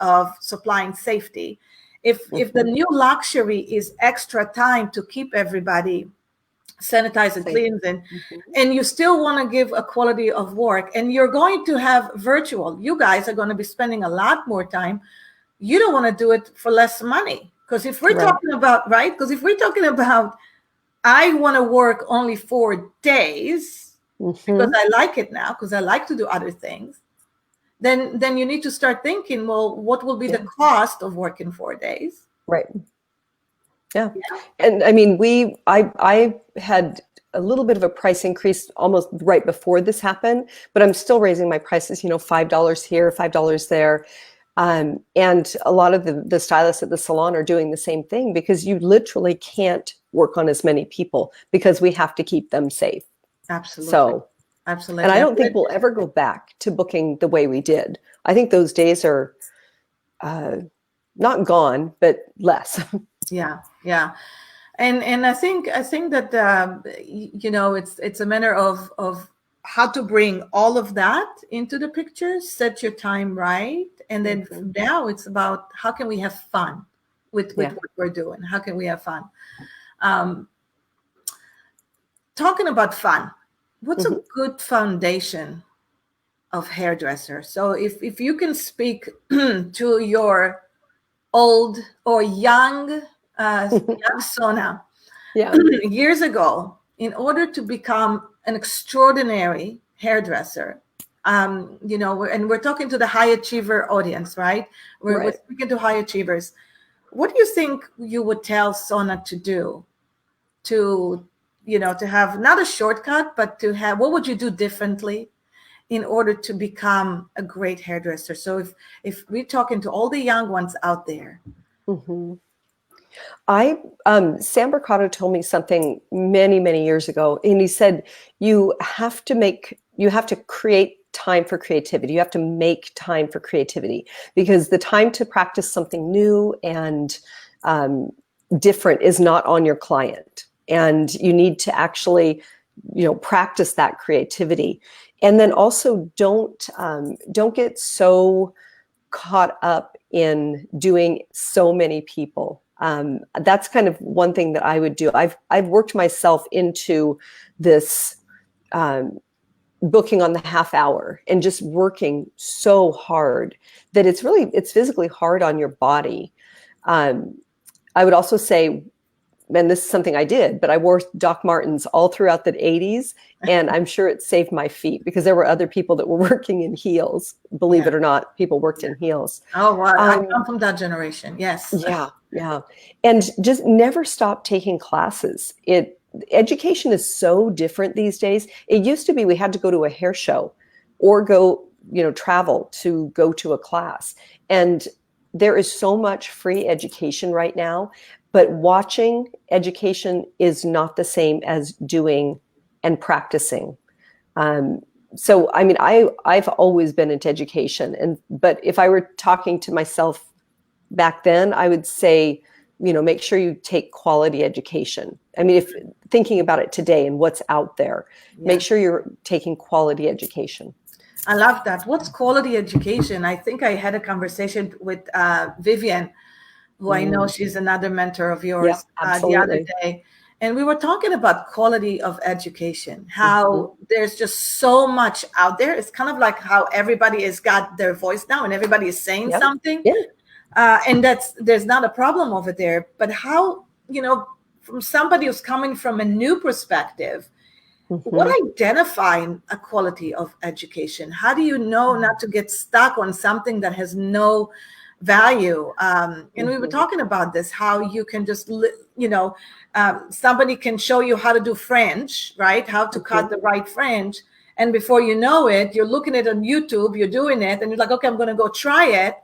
safety, if the new luxury is extra time to keep everybody sanitized and cleaned, and you still want to give a quality of work, and you're going to have virtual, you guys are going to be spending a lot more time. You don't want to do it for less money. Because if we're talking about, I want to work only 4 days because I like it now, because I like to do other things, then you need to start thinking, well, what will be the cost of working 4 days? Right. Yeah. And I mean, I had a little bit of a price increase almost right before this happened, but I'm still raising my prices, $5 here, $5 there. And a lot of the stylists at the salon are doing the same thing, because you literally can't work on as many people because we have to keep them safe. Absolutely. So, absolutely. And I don't think we'll ever go back to booking the way we did. I think those days are not gone, but less. Yeah. And I think that it's a matter of how to bring all of that into the picture, set your time right, and then now it's about how can we have fun with what we're doing. How can we have fun? Talking about fun, what's a good foundation of hairdresser? So if you can speak to your old or young Sonna years ago, in order to become an extraordinary hairdresser, and we're talking to the high achiever audience, right? We're speaking to high achievers. What do you think you would tell Sonna to do to have not a shortcut, but to have, what would you do differently in order to become a great hairdresser? So if we're talking to all the young ones out there. Sam Bricado told me something many, many years ago, and he said, you have to create time for creativity. You have to make time for creativity, because the time to practice something new and different is not on your client. And you need to actually, practice that creativity. And then also don't get so caught up in doing so many people. That's kind of one thing that I would do. I've worked myself into this booking on the half hour and just working so hard that it's physically hard on your body. I would also say, and this is something I did, but I wore Doc Martens all throughout the 80s, and I'm sure it saved my feet, because there were other people that were working in heels. Believe it or not, people worked in heels. Oh, wow. I come from that generation. Yes. Yeah. And just never stop taking classes. Education is so different these days. It used to be we had to go to a hair show or go, travel to go to a class. And there is so much free education right now. But watching education is not the same as doing and practicing. So, I mean, I've always been into education, but if I were talking to myself back then, I would say, make sure you take quality education. I mean, if thinking about it today and what's out there, make sure you're taking quality education. I love that. What's quality education? I think I had a conversation with Vivian, who I know she's another mentor of yours, the other day. And we were talking about quality of education, how there's just so much out there. It's kind of like how everybody has got their voice now and everybody is saying something. And there's not a problem over there. But how, from somebody who's coming from a new perspective, what identifying a quality of education? How do you know not to get stuck on something that has no value? And we were talking about this, how you can just, somebody can show you how to do French, right? How to cut the right French. And before you know it, you're looking at it on YouTube, you're doing it, and you're like, okay, I'm going to go try it.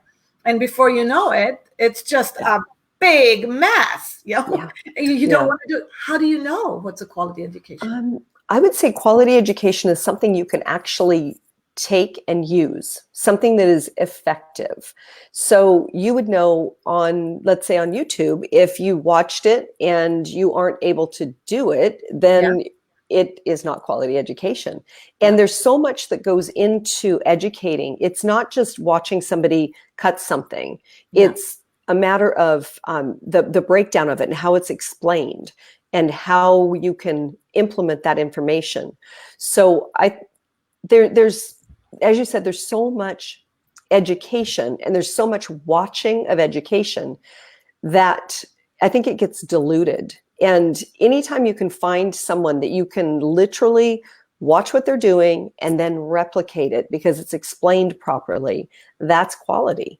And before you know it, it's just a big mess. You don't want to do it. How do you know what's a quality education? I would say quality education is something you can actually take and use, something that is effective. So you would know on, let's say on YouTube, if you watched it and you aren't able to do it, then it is not quality education. And there's so much that goes into educating. It's not just watching somebody cut something. It's a matter of the breakdown of it and how it's explained and how you can implement that information. So there's, as you said, there's so much education and there's so much watching of education that I think it gets diluted. And anytime you can find someone that you can literally watch what they're doing and then replicate it because it's explained properly, that's quality.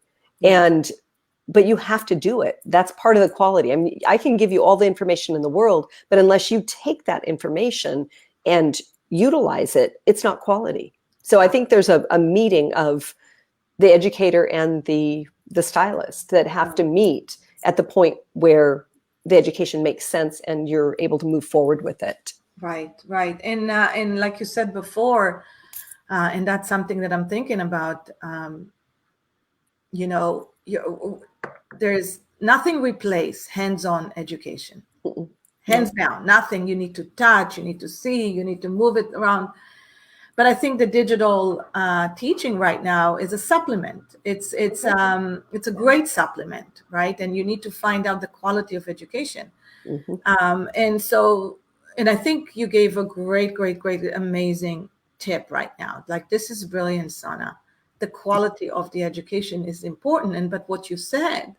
But you have to do it. That's part of the quality. I mean, I can give you all the information in the world, but unless you take that information and utilize it, it's not quality. So I think there's a meeting of the educator and the stylist that have to meet at the point where the education makes sense and you're able to move forward with it. Right. And like you said before, and that's something that I'm thinking about, there's nothing replace hands-on education. Hands down, nothing. You need to touch, you need to see, you need to move it around. But I think the digital teaching right now is a supplement. It's a great supplement, right? And you need to find out the quality of education. And I think you gave a great, amazing tip right now. Like, this is brilliant, Sonna. The quality of the education is important. But what you said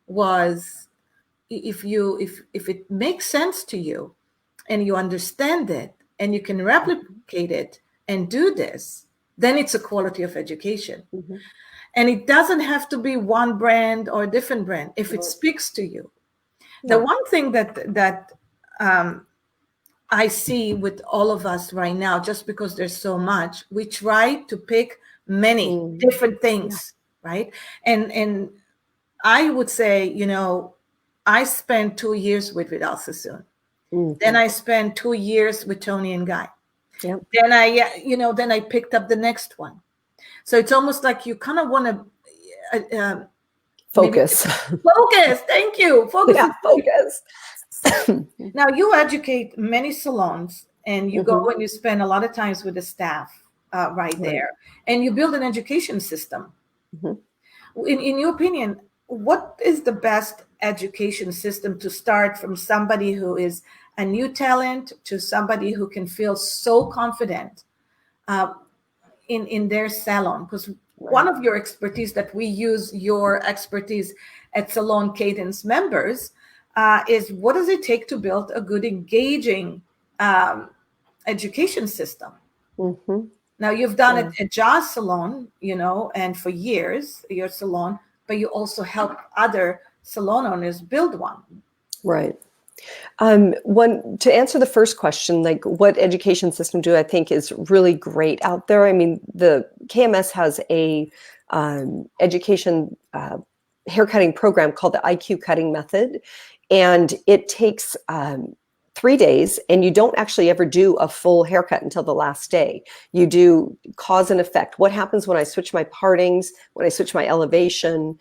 was, if it makes sense to you and you understand it and you can replicate it and do this, then it's a quality of education. And it doesn't have to be one brand or a different brand if it speaks to you. The one thing that I see with all of us right now, just because there's so much, we try to pick many different things, right? And I would say, I spent 2 years with Vidal Sassoon. Then I spent 2 years with Tony and Guy. Then I picked up the next one. So it's almost like you kind of want to focus. Focus. Thank you. Focus. Yeah, focus. Now you educate many salons, and you go and you spend a lot of times with the staff right there, and you build an education system. In your opinion, what is the best education system to start from somebody who is a new talent to somebody who can feel so confident in their salon? Because one of your expertise that we use, your expertise at Salon Cadence members, is what does it take to build a good, engaging education system? Now, you've done it at Jazz Salon, and for years, your salon, but you also help other salon owners build one. Right. To answer the first question, like what education system do I think is really great out there? I mean, the KMS has a education haircutting program called the IQ cutting method. And it takes 3 days, and you don't actually ever do a full haircut until the last day. You do cause and effect. What happens when I switch my partings, when I switch my elevation?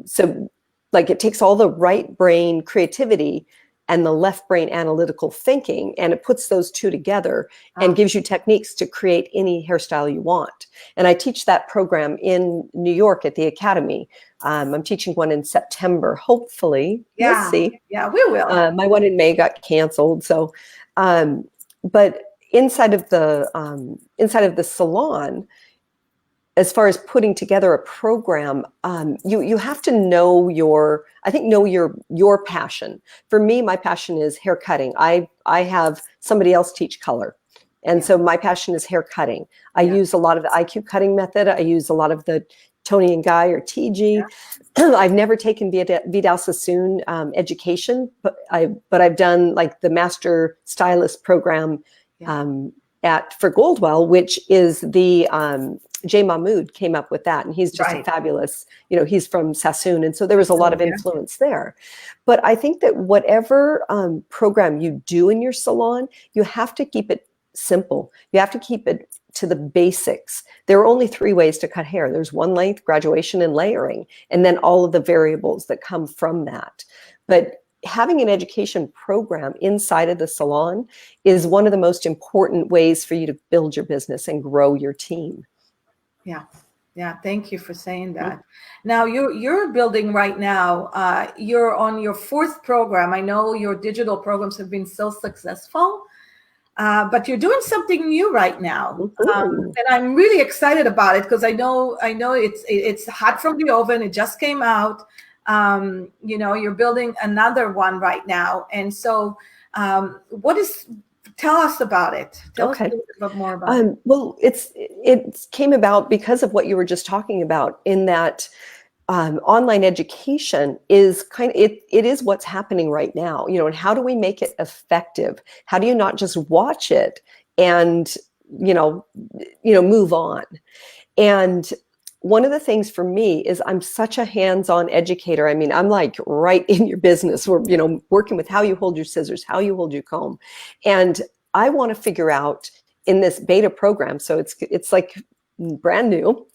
So like it takes all the right brain creativity and the left brain analytical thinking, and it puts those two together and gives you techniques to create any hairstyle you want. And I teach that program in New York at the Academy. I'm teaching one in September, hopefully. Yeah. We'll see. Yeah, we will. My one in May got canceled. So, but inside of the salon, as far as putting together a program, you have to know your passion. For me, my passion is hair cutting. I have somebody else teach color. And so my passion is hair cutting. I use a lot of the IQ cutting method. I use a lot of the Tony and Guy or TG. I've never taken Vidal Sassoon education, but I've done like the master stylist program for Goldwell, which is the Jay Mahmood came up with that, and he's just a fabulous, he's from Sassoon, and so there was a lot of influence there. But I think that whatever program you do in your salon, you have to keep it simple. You have to keep it to the basics. There are only 3 ways to cut hair. There's one length, graduation, and layering, and then all of the variables that come from that. But having an education program inside of the salon is one of the most important ways for you to build your business and grow your team. Yeah. Yeah, thank you for saying that. Now you're building right now. You're on your 4th program. I know your digital programs have been so successful, but you're doing something new right now, and I'm really excited about it because I know it's hot from the oven. It just came out. You're building another one right now, and so tell us about it. Tell us a little bit more about it. Well, it came about because of what you were just talking about, in that online education is it is what's happening right now, and how do we make it effective? How do you not just watch it and, move on? And one of the things for me is I'm such a hands-on educator. I mean, I'm like right in your business. We're, working with how you hold your scissors, how you hold your comb. And I want to figure out in this beta program, so it's like brand new,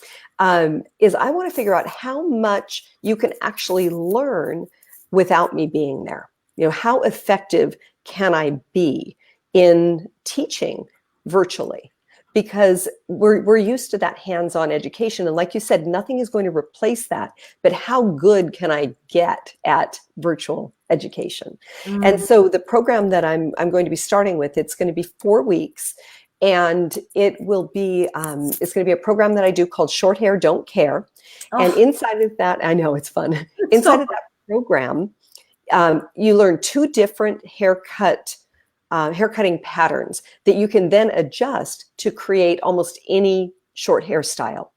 is I want to figure out how much you can actually learn without me being there. How effective can I be in teaching virtually? Because we're used to that hands-on education. And like you said, nothing is going to replace that. But how good can I get at virtual education? And so the program that I'm going to be starting with, it's going to be 4 weeks. And it will be, it's going to be a program that I do called Short Hair, Don't Care. Oh. And inside of that, I know it's fun. Inside of that program, you learn 2 different haircutting patterns that you can then adjust to create almost any short hairstyle.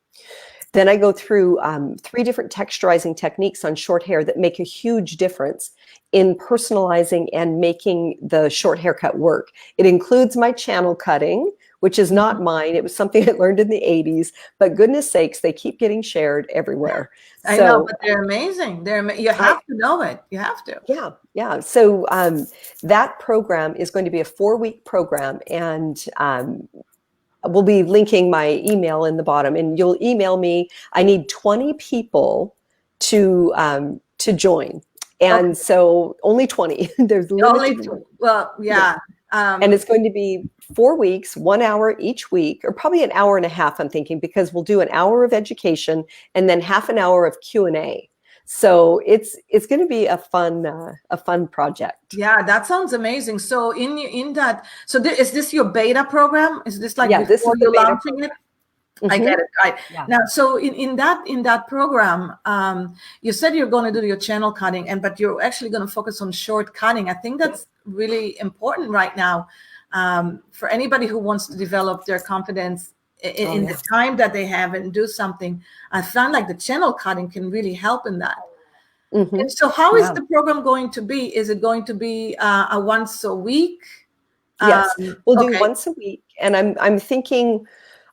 Then I go through 3 different texturizing techniques on short hair that make a huge difference in personalizing and making the short haircut work. It includes my channel cutting, which is not mine. It was something I learned in the 80s, but goodness sakes, they keep getting shared everywhere. I know, but they're amazing. You have to know it. You have to. Yeah. So that program is going to be a 4-week program, and we'll be linking my email in the bottom, and you'll email me. I need 20 people to join. And so only 20. There's limited. Well, yeah. And it's going to be 4 weeks, 1 hour each week, or probably an hour and a half, I'm thinking, because we'll do an hour of education and then half an hour of Q&A. So it's going to be a fun project. Yeah, that sounds amazing. So in that, is this your beta program? Is this like before you're launching it? I get it. Right. Yeah. Now, so in that program, you said you're going to do your channel cutting, but you're actually going to focus on short cutting. I think that's really important right now for anybody who wants to develop their confidence in the time that they have and do something. I found like the channel cutting can really help in that. And so how is the program going to be? Is it going to be a once a week? Yes, we'll do once a week. And I'm thinking,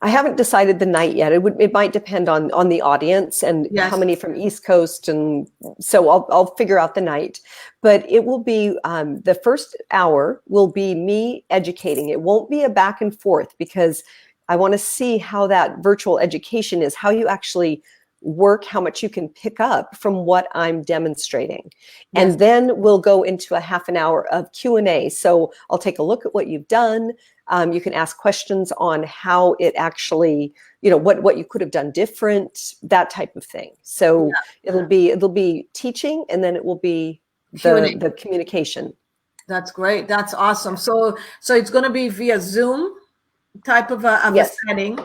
I haven't decided the night yet. It might depend on the audience and how many from East Coast, and so I'll figure out the night. But it will be the first hour will be me educating. It won't be a back and forth, because I want to see how that virtual education is, how you actually work, how much you can pick up from what I'm demonstrating. And then we'll go into a half an hour of Q&A. So I'll take a look at what you've done. You can ask questions on how it actually, what you could have done different, that type of thing. So it'll be teaching, and then it will be the communication. That's great. That's awesome. So it's going to be via Zoom type of a setting.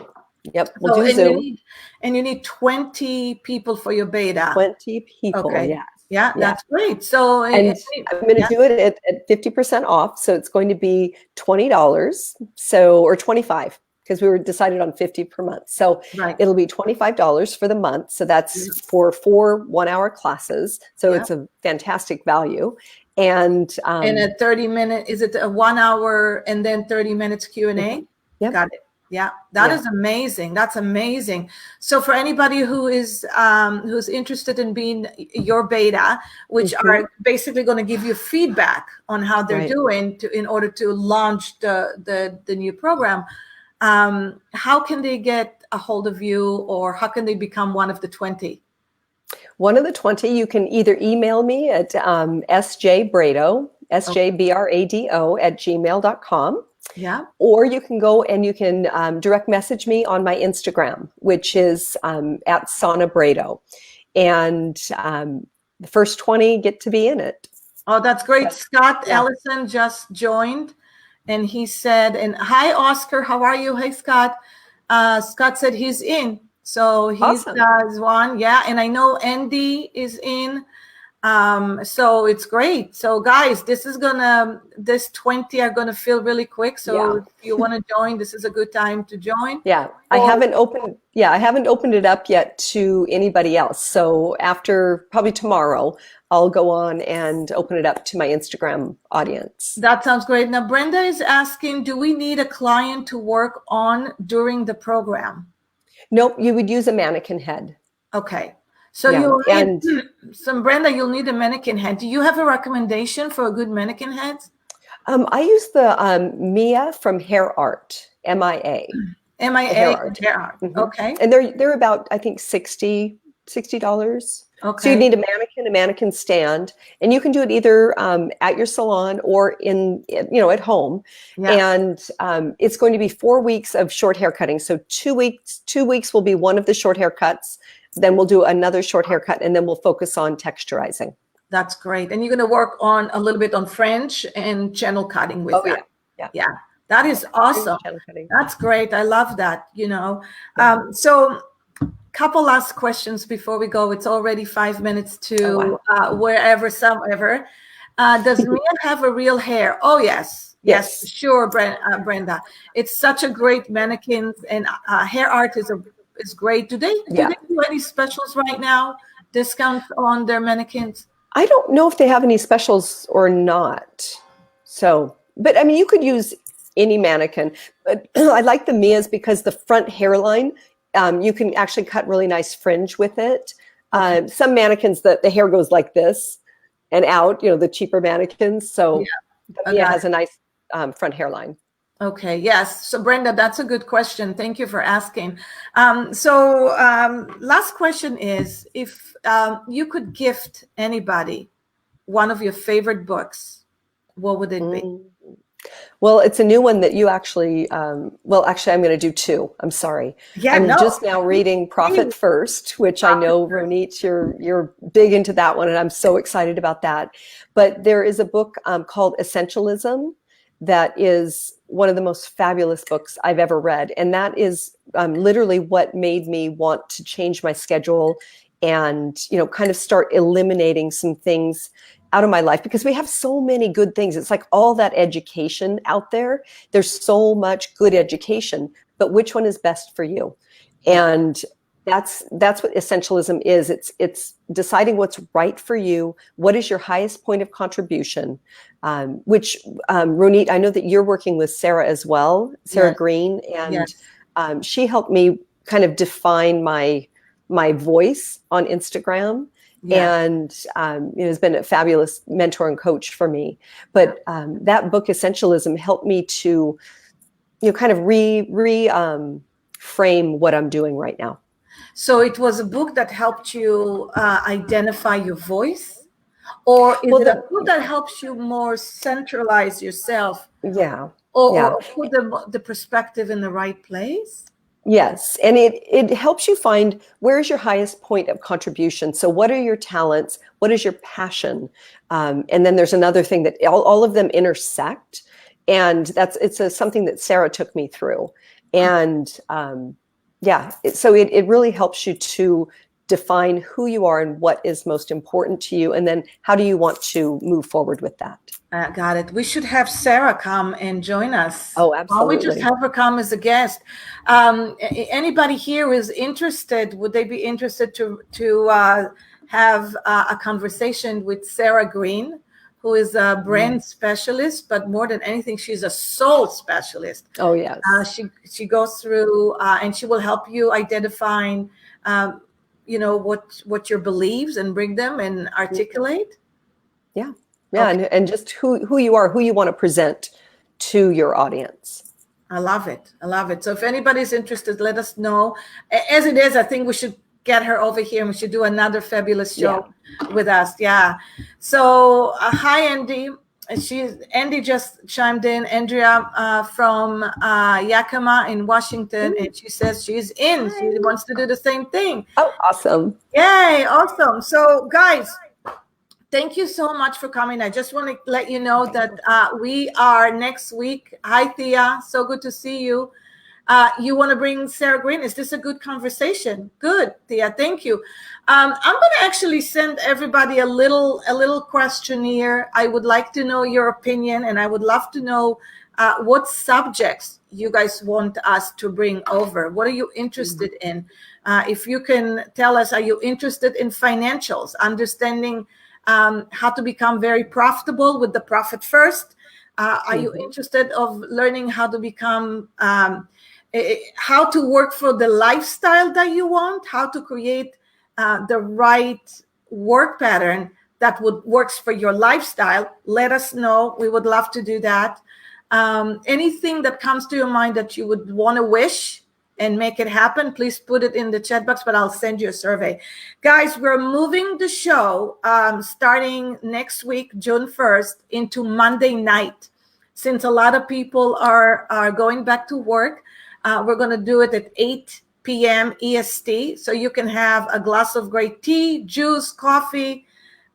Yep, we'll do Zoom. You need 20 people for your beta. 20 people, okay. Yeah, that's great. So and I'm going to do it at 50% off. So it's going to be $20, or $25, because we were decided on 50 per month. So it'll be $25 for the month. So that's for 4 1-hour classes. So it's a fantastic value. And a 30-minute, is it a 1 hour and then 30 minutes Q&A? Yep. Got it. Yeah, that is amazing. That's amazing. So for anybody who is who's interested in being your beta, which are basically going to give you feedback on how they're doing in order to launch the new program, how can they get a hold of you, or how can they become one of the 20? One of the 20, you can either email me at sjbrado, SJBRADO at gmail.com, Yeah. or you can go and you can direct message me on my Instagram, which is at Sonna Brado. And the first 20 get to be in it. Oh, that's great. But, Scott yeah. Ellison just joined, and he said, and hi, Oscar, how are you? Hey, Scott. Scott said he's in. So he's Awesome. one. Yeah. And I know Andy is in. So it's great. So guys, this 20 are gonna fill really quick. So if you want to join, this is a good time to join. Yeah, I haven't opened it up yet to anybody else. So after probably tomorrow, I'll go on and open it up to my Instagram audience. That sounds great. Now Brenda is asking, do we need a client to work on during the program? Nope, you would use a mannequin head. Okay. So you'll need some, Brenda, you'll need a mannequin head. Do you have a recommendation for a good mannequin head? I use the Mia from Hair Art, MIA. MIA Hair Art. Mm-hmm. Okay. And they're about, I think, $60. Okay. So you need a mannequin stand, and you can do it either at your salon or at home. Yeah. And it's going to be 4 weeks of short hair cutting. So 2 weeks will be one of the short haircuts. Then we'll do another short haircut, and then we'll focus on texturizing. That's great. And you're going to work on a little bit on French and channel cutting with that. Yeah. That is awesome. That's great. I love that, So couple last questions before we go. It's already 5 minutes to wherever, somever. Does Mia have a real hair? Oh, yes. Yes, sure, Brenda. It's such a great mannequin, and Hair Art is great. Do they do any specials right now? Discounts on their mannequins? I don't know if they have any specials or not. So, but I mean, you could use any mannequin. But I like the Mia's because the front hairline, you can actually cut really nice fringe with it. Some mannequins, the hair goes like this and out, the cheaper mannequins. So the Mia has a nice front hairline. Okay. Yes. So Brenda, that's a good question. Thank you for asking. Last question is, if you could gift anybody one of your favorite books, what would it be? Well, it's a new one that you actually, I'm going to do two. I'm sorry. I'm just now reading Profit First, which I know, Ronit, you're big into that one, and I'm so excited about that. But there is a book called Essentialism that is one of the most fabulous books I've ever read. And that is literally what made me want to change my schedule and, kind of start eliminating some things out of my life, because we have so many good things. It's like all that education out there. There's so much good education, but which one is best for you? And that's what essentialism is. It's deciding what's right for you. What is your highest point of contribution? Which Ronit, I know that you're working with Sarah as well, Sarah Green, and she helped me kind of define my voice on Instagram. And has been a fabulous mentor and coach for me. But that book, Essentialism, helped me to, kind of frame what I'm doing right now. So it was a book that helped you identify your voice, or is it a book that helps you more centralize yourself? Or put the perspective in the right place? Yes. And it helps you find where's your highest point of contribution. So what are your talents? What is your passion? And then there's another thing that all of them intersect. And it's something that Sarah took me through. And so it really helps you to define who you are and what is most important to you. And then how do you want to move forward with that? Got it. We should have Sarah come and join us. Oh, absolutely. Or we just have her come as a guest. Anybody here who is interested, would they be interested to have a conversation with Sarah Green, who is a brand specialist, but more than anything, she's a soul specialist. Oh, yes. She goes through and she will help you identifying, what your beliefs and bring them and articulate. Yeah, and just who you are, who you want to present to your audience. I love it. I love it. So if anybody's interested, let us know. As it is, I think we should get her over here and we should do another fabulous show with us. Yeah. So hi, Andy. Andy just chimed in. Andrea from Yakima in Washington, and she says she's in. She wants to do the same thing. Oh, awesome. Yay, awesome. So guys, thank you so much for coming. I just want to let you know that we are next week. Hi, Thea. So good to see you. You want to bring Sarah Green? Is this a good conversation? Good, Thea. Thank you. I'm going to actually send everybody a little questionnaire. I would like to know your opinion, and I would love to know what subjects you guys want us to bring over. What are you interested in? If you can tell us, are you interested in financials, understanding how to become very profitable with the profit first? Are you interested of learning how to become how to work for the lifestyle that you want, how to create the right work pattern that works for your lifestyle? Let us know. We would love to do that. Anything that comes to your mind that you would want to wish and make it happen, please put it in the chat box, but I'll send you a survey. Guys, we're moving the show starting next week, June 1st, into Monday night. Since a lot of people are going back to work, we're going to do it at 8 p.m. EST. So you can have a glass of great tea, juice, coffee,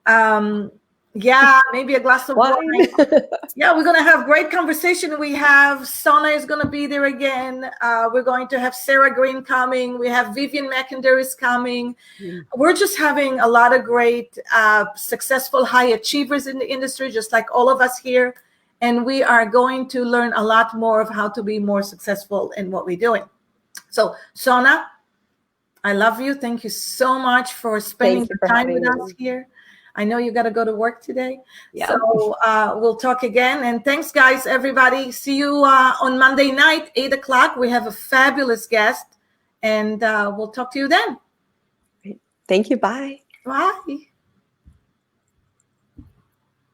maybe a glass of wine. Yeah, we're going to have great conversation. We have Sonna is going to be there again. We're going to have Sarah Green coming. We have Vivian McIntyre is coming. We're just having a lot of great, successful high achievers in the industry, just like all of us here. And we are going to learn a lot more of how to be more successful in what we're doing. So, Sonna, I love you. Thank you so much for spending the time with us here. I know you got to go to work today. Yeah. So we'll talk again. And thanks, guys, everybody. See you on Monday night, 8 o'clock. We have a fabulous guest. And we'll talk to you then. Thank you. Bye. Bye.